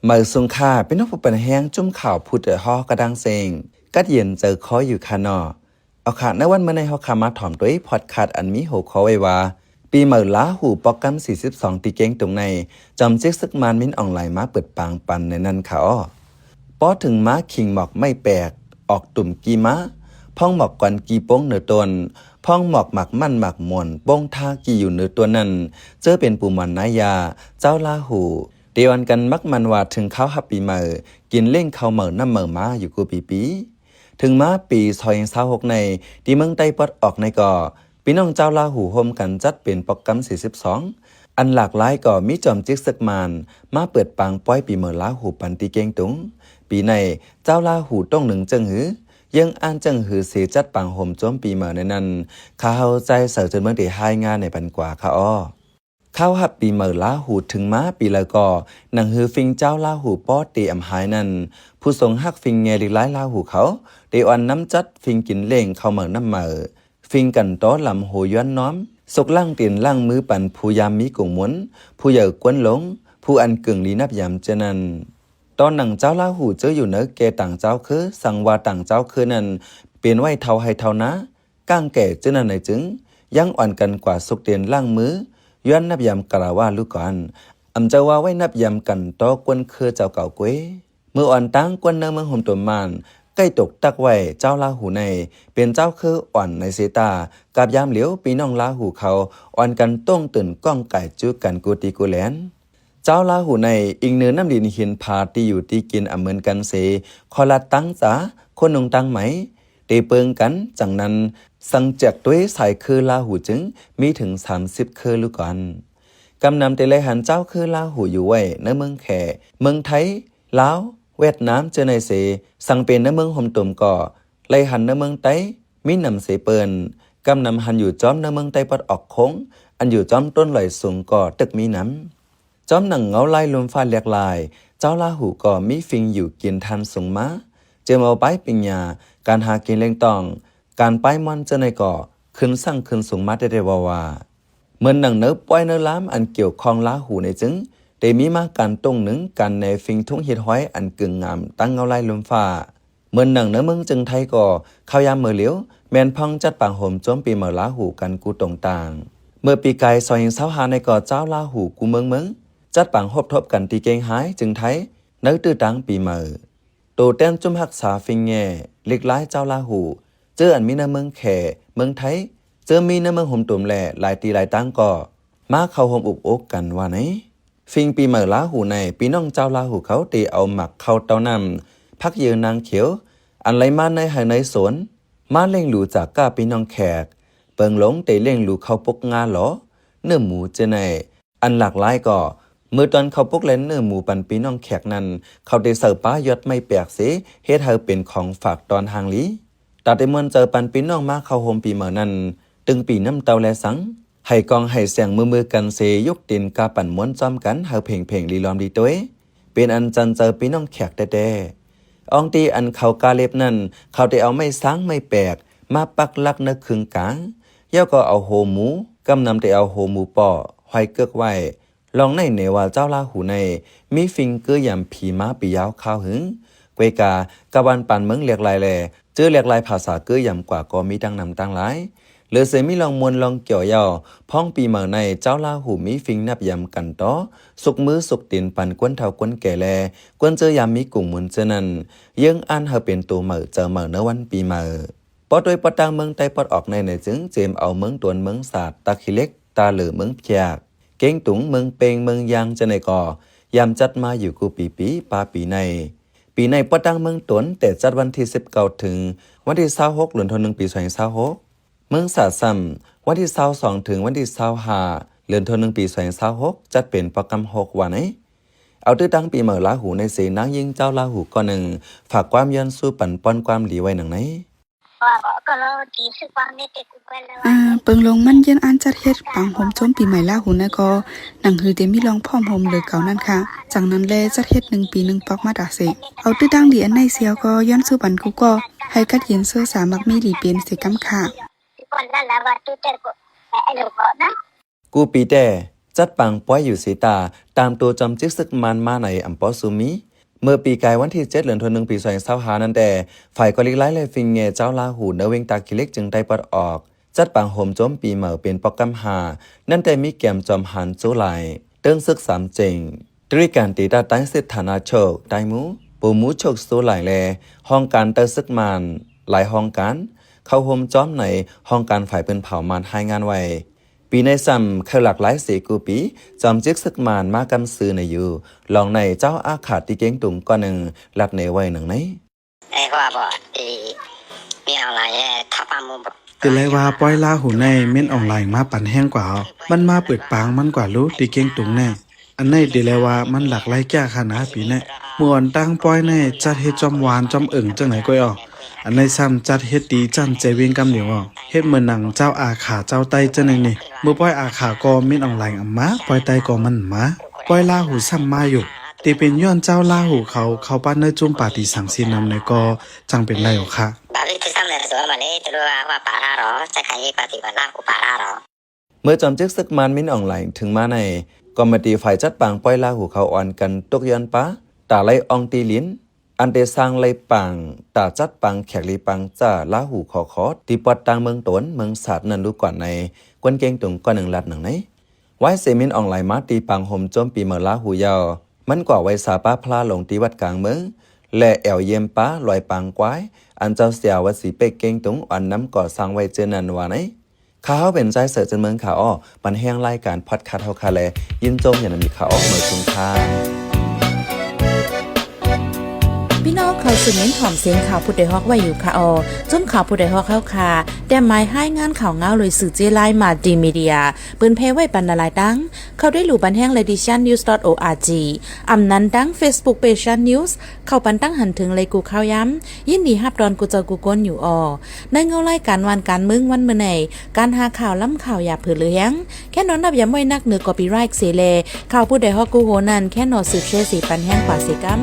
มือสุงค่าเป็นนกผู้เป็นแห้งจุ่มข่าวพูดเดือดฮอกระดังเซงกัดเย็นเจอคออยู่คานอเอาขาดในวันเมื่อในฮอคามาถ่อมตัวพอดขาดอันมีหัวข้อไว้ว่าปีเหมือล้าหูปอกกัม42ตีเก้งตรงในจำเจ๊กซึกมานมิ้นออนไลน์มาเปิดปางปันในนั้นเขาป้อถึงม้าคิงหมอกไม่แปลกออกตุ่มกีม้าพ่องหมอกก่อนกีโป้งเหนือตนพ่องหมอกหมักมั่นหมักมวนโป้งท่ากีอยู่เหนือตัวนั้นเจอเป็นปูมันนายาเจ้าลาหูเดียวกันมักมันว่าถึงเขาหับปีเมอกินเล่งเขาเหมือน้ำเหมือมาอยู่กูปีถึงมาปี2026ในที่เมืองไต้ปอดออกในก่อพี่น้องเจ้าลาหูโฮมกันจัดเป็นโปรแกรม42อันหลากหลายก่อมีจอมจิกซึกมานมาเปิดปางป้อยปีเมอลาหูปันตีเก่งตุงปีในเจ้าลาหูต้องหนึ่งจังหือยังอ่านจังหือเสียจัดปางโฮมโจมปีเมอในนั้นข้าเข้าใจเสือจนเมืองได้หายงานในปันกว่าข้าอ้อข้าวหับปีเมอลาหูถึงม้าปีละก่อหนังหือฟิงเจ้าลาหูป้อตีอำหายนั้นผู้ทรงฮักฟิงเงลิไลลาหูเขาเดออนน้ำจัดฟิงกินเล่งเข้าเหมือน้ำเหมอฟิงกันโต้ลำโหย้อนน้อมสกล่างเตียนล่างมือปั่นผู้ยามมีกุ่งม้วนผู้ใหญ่กวนหลงผู้อันกึ่งลีนับยามเจนันตอนหนังเจ้าลาหูเจออยู่เนื้อแกต่างเจ้าคือสั่งว่าต่างเจ้าคือนั้นเปลี่ยนไว้เท่าให้เท่านะก้างแก่เจนันในจึงยังอ่อนกันกว่าสกเตียนล่างมือย้อนนับยามกล่าวว่าลูกก่อนอำเจ้าว่าไว้นับยามกันโตกวนคือเจ้าเก่าเกวยเมื่ออ่อนตั้งกวนเนื้อเมืองห่มตัวมานใกล้ตกตักไว้เจ้าลาหูในเป็นเจ้าคืออ่อนในเสตากับยามเหลียวปีน้องลาหูเขาอ่อนกันต้องตื่นก้องไก่จุกันกูตีกูแลนเจ้าลาหูในอิงเนื้อน้ำดินหินพาตีอยู่ตีกินเหมือนกันเสคอละตั้งจ๋าคนนงตั้งไหมตีเปิงกันจังนั้นสังจากตัวใส่คือลาหูจึงมีถึง30คือลูกก่อนกำนำเตเลยหันเจ้าคือลาหูอยู่ไว้ในเมืองแขเมืองไทยลาวเวียดนามเจอในเสสังเป็นในเมืองห่มตุ่มก่อเลยหันในเมืองไต้มีนำเสเปินกำนำหันอยู่จอมในเมืองไต้ปัดออกโค้งอันอยู่จอมต้นไหลสูงก่อตึกมีน้ำจอมหนังเงาไล่ลมฟ้าเรียกลายเจ้าลาหูก่อมีฟิงอยู่กินทันสูงม้าเจอมาไปปิญญาการหากินเล่งตองการไปมันเจอในก่อขึ้นสั่งขึ้นสูงม้าได้ว่าเหมือนหนังเนื้อป้อยเนื้อล้ำอันเกี่ยวข้องลาหูในจึงได้มีมาการตรงหนึ่งการในฟิงทุ่งเห็ดห้อยอันกึ่งงามตั้งเงาไล่ลมฟ้าเหมือนหนังเนื้อเมืองจึงไทยก่อข้าวยามเมื่อเหลียวแมนพังจัดปางห่มโจมปีเมื่อลาหูกันกูตรงต่างเมื่อปีไก่ซอยเสาหาในก่อเจ้าลาหูกูเมืองจัดปางหบทบกันตีเกงหายจึงไทยเนื้อตื้อตังปีเมื่อโตเต้นจุ่มหักษาฟิงแง่เล็กร้ายเจ้าลาหูเจออันมีในเมืองแขเมืองไทยเจอมีในเมืองห่มตุ่มแหล่หลายตีหลายตั้งก่อมาเข้าห่มอุบอกกันว่าไหนฟิงปีเมื่อลาหูในปีน้องเจ้าลาหูเขาตีเอาหมักเข้าเต้านำพักยืนนางเขียวอันไหลมาในหายในสวนมาเล่งหลูจากก้าปีน้องแขกเปิงหลงตีเล่งหลูเข้าปกงาหรอเนื้อหมูเจในอันหลากหลายก่อเมื่อตอนเขาปกเล่นเนื้อหมูปันปีน้องแขกนั้นเขาได้เสิร์ฟป้ายอดไม่แปลกเสียเฮ็ดให้เป็นของฝากตอนหางลีตัดได้เมื่อเจอปันปีน้องมาเข้าโฮมปีเมื่อนั้นตึงปีน้ำเตาแลสังให้กองให้เสียงมือกันเสยกตินกาปั่นม้วนจอมกันเฮาเพ่งลีลอมดีตัวเป็นอันจันเจอปีน้องแขกแต่อองตีอันเขากาเล็บนั่นเขาได้เอาไม่ซ้างไม่แปลกมาปักลักนึกคึงกลางย่อก็เอาโหหมูกำนำได้เอาโหหมูป่อห้อยเกือกไว้ลองในเนว่าเจ้าลาหูในมีฟิงเกอร์ยำผีม้าปียาวข้าวหึงเกวกากะวันปันเมืองเรียกลายแลเจอเรียกลายภาษาเกอร์ยำกว่าก็มีดังนำตั้งหลายเหลือเสมีลองมวลลองเกี่ยวยาวพ้องปีเมื่อในเจ้าลาหูมีฟิงนับยำกันต่อสุกมือสุกตีนปันกวนเท่ากวนแก่แลกวนเจอยามมีกลุ่มมุนเจนั้นยังอันเฮาเป็นตัวเมื่อเจอเมื่อในวันปีเมื่อปอโดยปตังเมืองไต้ปอดออกในจึงเจมเอาเมืองตวนเมืองศาสตร์ตาขี้เล็กตาเหลือเมืองเพียกเก่งตุงเมืองเปงเมืองยางจะในก่อยามจัดมาอยู่กูปีปาปีในปตังเมืองตวนแต่จัดวันที่19ถึงวันที่26เดือนธันวาคมปี2026เมืองศาสตร์ซ้ำวันที่22ถึงวันที่25เดือนธันวาคมปี2026จัดเป็นโปรแกรม6วันเอาตื้อตั้งปีเมื่อลาหูในเสนางยิงเจ้าลาหูก่อนหนึ่งฝากความยันสู้ปั่นป้อนความดีไว้หนังไหนเปิงลงมันเย็นอันจัดเฮ็ดปังผมโจมปีใหม่ลาหูนะก็หนังหือเดมีลองพร้อมโฮมเลยเก่านั่นค่ะจากนั้นแลจัดเฮ็ด1ปี1ปอกมาดาเสเอาตื้อตั้งดีอันในเสียวก็ย้อนสู้ปันกูก็ให้กัดเย็นเสื้อสามักมีหลีเป็นเสกำค่ะกูปีแต่ จัดปังป้อยอยู่สีตาตามตัวจอมจิกซึกมันมาในอัมปอซูมิเมื่อปีกายวันที่7เดือนธันวาคมปี2025นั้นแต่ฝ่ายกอลิกไลไลฟิงเงเจ้าลาหูเนเวงตากิเล็กจึงได้ปลดออกจัดปังโฮมโจมปีเหมาเป็นปอกกำหานั่นแต่มีแกมจอมหันโจไหลเติ้งซึกสามเจงตรีการตีตาตั้งสิทธานาโชคไดมูปูมูโชคโซไหลแลห้องการเตอซึกมันหลายห้องการเข้าโฮมจอมในห้องการฝ่ายเป็นเผามันให้งานไว้ปีในซ้ำคือหลักหลาย4กูปีจอมจิกซึกมานมากำซื้อในอยู่ลองในเจ้าอาขาดที่เก่งตุงก่อนหนึ่งหลักในไว้หนึ่งไหนไอ้ว่าบ่มีอะไรทับปามุบแต่ไรว่าปล่อยลาหูในเม่นออนไลน์มาปั่นแห้งกว่ามันมาเปิดปางมันกว่ารู้ตีเก่งตุงแน่อันในเดลว่ามันหลักไล่แก้ขนาดปีแน่มวนตั้งปล่อยในจัดเฮ็ดจอมหวานจอมจังไหนก็ออกอันในซ้ำจัดเฮ็ดดีจันใจเวียงกำเหนียวเฮ็ดเหมือนหนังเจ้าอาขาเจ้าไตจังไหนนี่เมื่อปล่อยอาขาก็เม่นออนไลน์อัมมาปล่อยไตก็มันมาปล่อยลาหูซ้ำมาอยู่ตีเป็นย้อนเจ้าลาหูเขาปั้นเนื้อจุ่มปาติสังสีนำในก็จังเป็นไรหรอค่ะบาลีที่ซ้ำเลยสวยมาเลยตัวว่าปาราหรอจะขยี้ปฏิบัติลาหูปาราหรอเมื่อจอมจิกซึกมันมินออนไลน์ถึงมาในกรมตีฝ่ายจัดปังปล่อยลาหูเขาอ่อนกันตกย้อนปะตาไลอองตีลิ้นอันเดสร้างไลปังตาจัดปังแขกลีปังจ้าลาหูขอตีปอดตังเมืองตนเมืองศาสตร์นันรู้ก่อนในกวนเก่งตุงก่อนหนึ่งลัดหนึ่งไหนไว้เซมินออนไลน์มาตีปังห่มโจมปีเมืองลาหูยาวมันกว่าไว้สาป้าพลาลงตีวัดกลางเมืองและแอวเยี่ยมป้าลอยปังกวายอันเจ้าเสียววัดสีเป๊กเก่งตุงอันน้ำก่อสร้างไว้เจนันวาไหนข้าวเป็นใจเสือจนเมืองขาอ้อปันแห้งรายการพอดคาสต์เฮาคาแลยินโจมอย่างนั้นมีข่าวออกเมื่อชุมทางพี่น้องเขาสืบเน้นหอมเสียงข่าวผู้ใดฮอกไว้อยู่ค่ะจุ่มข่าวผู้ใดฮอกเข้าค่ะแต่หมายให้งานข่าวเงาเลยสื่อเจไลมาดีมีเดียปืนเพไว้ปันนาลายดังเขาได้หลู่บันแห้ง lediciannews.org อำนั้นดัง Facebook page news เข้าปันตั้งหันถึงเลยกูข่าวย้ำยินดีฮับดอนกูเจอกูก้นอยู่ในเงาไล่การวันการมึงวันเมื่อไหนการหาข่าวล้ำข่าวอย่าเผือเลี้ยงแค่นอนนับย้ำไว้นักเหนือกอปีไรค์เสเลข่าวผู้ใดฮอกกูโหนันแค่นอสืบเชสีปันแห้งกว่าสิกัม